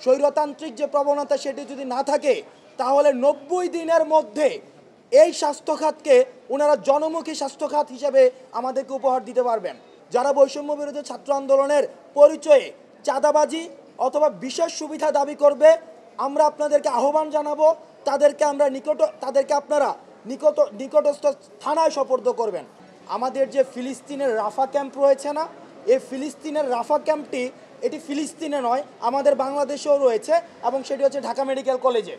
স্বৈরতান্ত্রিক যে প্রবণতা সেটি যদি না থাকে তাহলে 90 দিনের মধ্যে এই স্বাস্থ্য খাতকে ওনারা জনমুখী স্বাস্থ্য খাত হিসেবে আমাদেরকে উপহার দিতে পারবেন। যারা বৈষম্য বিরোধী ছাত্র আন্দোলনের পরিচয়ে চাঁদাবাজি অথবা বিশেষ সুবিধা দাবি করবে, আমরা আপনাদেরকে আহ্বান জানাবো তাদেরকে আপনারা নিকটস্থ থানায় সোপর্দ করবেন। আমাদের যে ফিলিস্তিনের রাফা ক্যাম্প রয়েছে না, এই ফিলিস্তিনের রাফা ক্যাম্পটি এটি ফিলিস্তিনে নয়, আমাদের বাংলাদেশেও রয়েছে এবং সেটি হচ্ছে ঢাকা মেডিকেল কলেজে।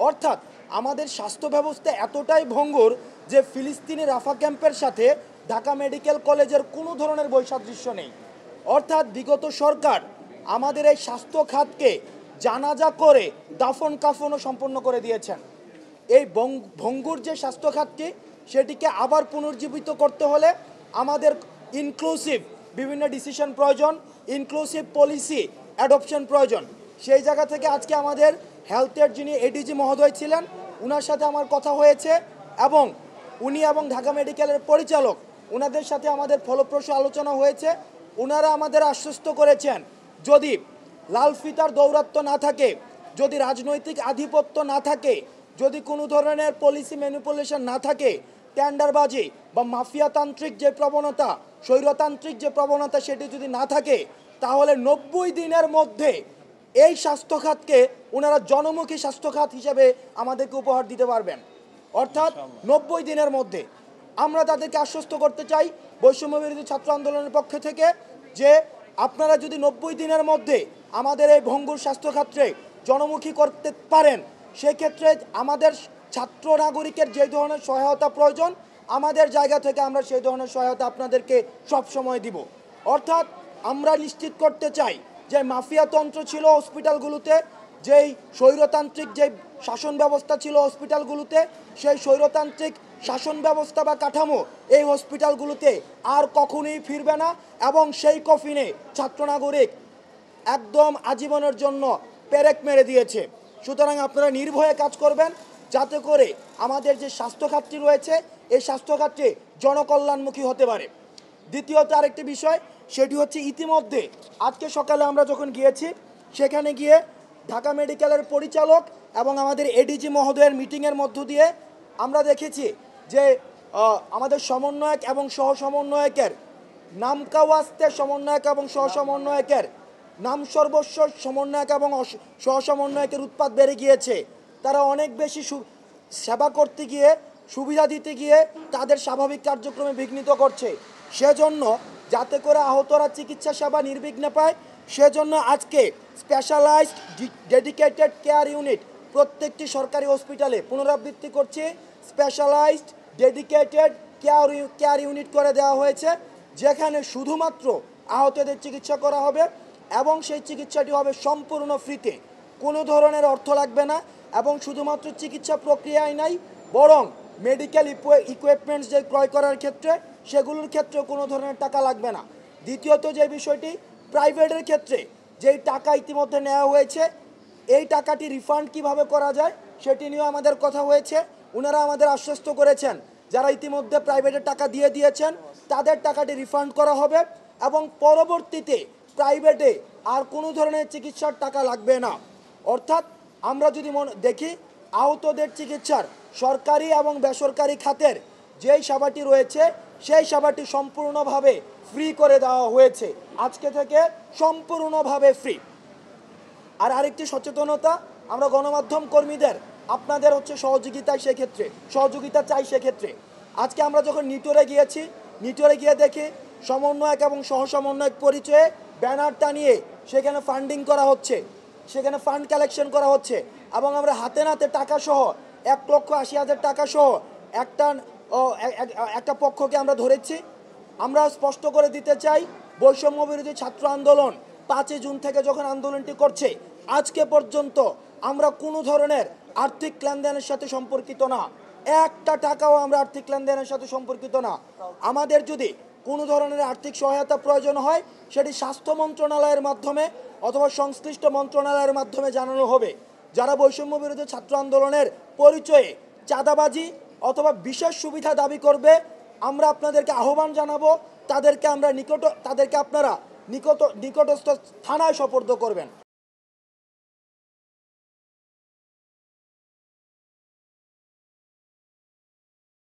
অর্থাৎ আমাদের স্বাস্থ্য ব্যবস্থা এতটাই ভঙ্গুর যে ফিলিস্তিনি রাফা ক্যাম্পের সাথে ঢাকা মেডিকেল কলেজের কোনো ধরনের বৈসাদৃশ্য নেই। অর্থাৎ বিগত সরকার আমাদের এই স্বাস্থ্য খাতকে জানাজা করে দাফন কাফনও সম্পন্ন করে দিয়েছেন। এই ভঙ্গুর যে স্বাস্থ্য খাতটি সেটিকে আবার পুনর্জীবিত করতে হলে আমাদের ইনক্লুসিভ বিভিন্ন ডিসিশন প্রয়োজন, ইনক্লুসিভ পলিসি অ্যাডপশন প্রয়োজন। সেই জায়গা থেকে আজকে আমাদের হেলথের যিনি এডিজি মহোদয় ছিলেন ওনার সাথে আমার কথা হয়েছে এবং উনি এবং ঢাকা মেডিকেলের পরিচালক ওনাদের সাথে আমাদের ফলপ্রসূ আলোচনা হয়েছে। ওনারা আমাদের আশ্বস্ত করেছেন যদি লাল ফিতার দৌরাত্ম্য না থাকে, যদি রাজনৈতিক আধিপত্য না থাকে, যদি কোনো ধরনের পলিসি ম্যানিপুলেশন না থাকে, টেন্ডারবাজি বা মাফিয়াতান্ত্রিক যে প্রবণতা, স্বৈরতান্ত্রিক যে প্রবণতা সেটি যদি না থাকে তাহলে 90 দিনের মধ্যে এই স্বাস্থ্য খাতকে ওনারা জনমুখী স্বাস্থ্য খাত হিসেবে আমাদেরকে উপহার দিতে পারবেন। অর্থাৎ 90 দিনের মধ্যে আমরা তাদেরকে আশ্বস্ত করতে চাই বৈষম্য বিরোধী ছাত্র আন্দোলনের পক্ষ থেকে যে আপনারা যদি 90 দিনের মধ্যে আমাদের এই ভঙ্গুর স্বাস্থ্য খাতকে জনমুখী করতে পারেন, সেক্ষেত্রে আমাদের ছাত্র নাগরিকের যে ধরনের সহায়তা প্রয়োজন আমাদের জায়গা থেকে আমরা সেই ধরনের সহায়তা আপনাদেরকে সব সময় দিব। অর্থাৎ আমরা নিশ্চিত করতে চাই যে মাফিয়াতন্ত্র ছিল হসপিটালগুলোতে, যেই স্বৈরতান্ত্রিক যে শাসন ব্যবস্থা ছিল হসপিটালগুলোতে, সেই স্বৈরতান্ত্রিক শাসন ব্যবস্থা বা কাঠামো এই হসপিটালগুলোতে আর কখনোই ফিরবে না এবং সেই কফিনে ছাত্র নাগরিক একদম আজীবনের জন্য পেরেক মেরে দিয়েছে। সুতরাং আপনারা নির্ভয়ে কাজ করবেন যাতে করে আমাদের যে স্বাস্থ্য খাতটি রয়েছে এই স্বাস্থ্য খাতটি জনকল্যাণমুখী হতে পারে। দ্বিতীয়ত আরেকটি বিষয়, সেটি হচ্ছে ইতিমধ্যে আজকে সকালে আমরা যখন গিয়েছি সেখানে গিয়ে ঢাকা মেডিকেলের পরিচালক এবং আমাদের এডিজি মহোদয়ের মিটিংয়ের মধ্য দিয়ে আমরা দেখেছি যে আমাদের সমন্বয়ক এবং সহ সমন্বয়কের নামকাওয়াস্তে সমন্বয়ক এবং সহ সমন্বয়কের নাম সর্বস্ব সমন্বয়ক এবং সহ সমন্বয়কের উৎপাত বেড়ে গিয়েছে। তারা অনেক বেশি সেবা করতে গিয়ে, সুবিধা দিতে গিয়ে তাদের স্বাভাবিক কার্যক্রমে বিঘ্নিত করছে। সেজন্য যাতে করে আহতরা চিকিৎসা সেবা নির্বিঘ্নে পায় সেজন্য আজকে স্পেশালাইজড ডেডিকেটেড কেয়ার ইউনিট প্রত্যেকটি সরকারি হসপিটালে পুনরাবৃত্তি করছে। স্পেশালাইজড ডেডিকেটেড কেয়ার ইউনিট করে দেওয়া হয়েছে, যেখানে শুধুমাত্র আহতদের চিকিৎসা করা হবে এবং সেই চিকিৎসাটি হবে সম্পূর্ণ ফ্রিতে, কোনো ধরনের অর্থ লাগবে না এবং শুধুমাত্র চিকিৎসা প্রক্রিয়ায় নাই বরং মেডিকেল ইকুইপমেন্টস যে ক্রয় করার ক্ষেত্রে সেগুলোর ক্ষেত্রে কোনো ধরনের টাকা লাগবে না। দ্বিতীয়ত যে বিষয়টি, প্রাইভেটের ক্ষেত্রে যেই টাকা ইতিমধ্যে নেওয়া হয়েছে এই টাকাটি রিফান্ড কিভাবে করা যায় সেটি নিয়েও আমাদের কথা হয়েছে। ওনারা আমাদের আশ্বস্ত করেছেন যারা ইতিমধ্যে প্রাইভেটের টাকা দিয়ে দিয়েছেন তাদের টাকাটি রিফান্ড করা হবে এবং পরবর্তীতে প্রাইভেটে আর কোনো ধরনের চিকিৎসার টাকা লাগবে না। অর্থাৎ আমরা যদি দেখি আহতদের চিকিৎসার সরকারি এবং বেসরকারি খাতের যেই সেবাটি রয়েছে সেই সেবাটি সম্পূর্ণভাবে ফ্রি করে দেওয়া হয়েছে, আজকে থেকে সম্পূর্ণভাবে ফ্রি। আর আরেকটি সচেতনতা, আমরা গণমাধ্যম কর্মীদের আপনাদের হচ্ছে সহযোগিতা চাই। সেক্ষেত্রে আজকে আমরা যখন নিটোরে গিয়ে দেখি সমন্বয়ক এবং সহ সমন্বয়ক পরিচয়ে ব্যানার টানিয়ে সেখানে ফান্ডিং করা হচ্ছে, সেখানে ফান্ড কালেকশন করা হচ্ছে এবং আমরা হাতে নাতে টাকা সহ 1,80,000 টাকা সহ একটা পক্ষকে আমরা ধরেছি। আমরা স্পষ্ট করে দিতে চাই বৈষম্য বিরোধী ছাত্র আন্দোলন 5 জুন থেকে যখন আন্দোলনটি করছে আজকে পর্যন্ত আমরা কোনো ধরনের আর্থিক লেনদেনের সাথে সম্পর্কিত না, একটা টাকাও আমরা আর্থিক লেনদেনের সাথে সম্পর্কিত না। আমাদের যদি কোনো ধরনের আর্থিক সহায়তা প্রয়োজন হয় সেটি স্বাস্থ্য মন্ত্রণালয়ের মাধ্যমে অথবা সংশ্লিষ্ট মন্ত্রণালয়ের মাধ্যমে জানানো হবে। যারা বৈষম্য বিরোধী ছাত্র আন্দোলনের পরিচয়ে চাঁদাবাজি অথবা বিশেষ সুবিধা দাবি করবে আমরা আপনাদেরকে আহ্বান জানাবো তাদেরকে আপনারা নিকটস্থ থানায় সোপর্দ করবেন।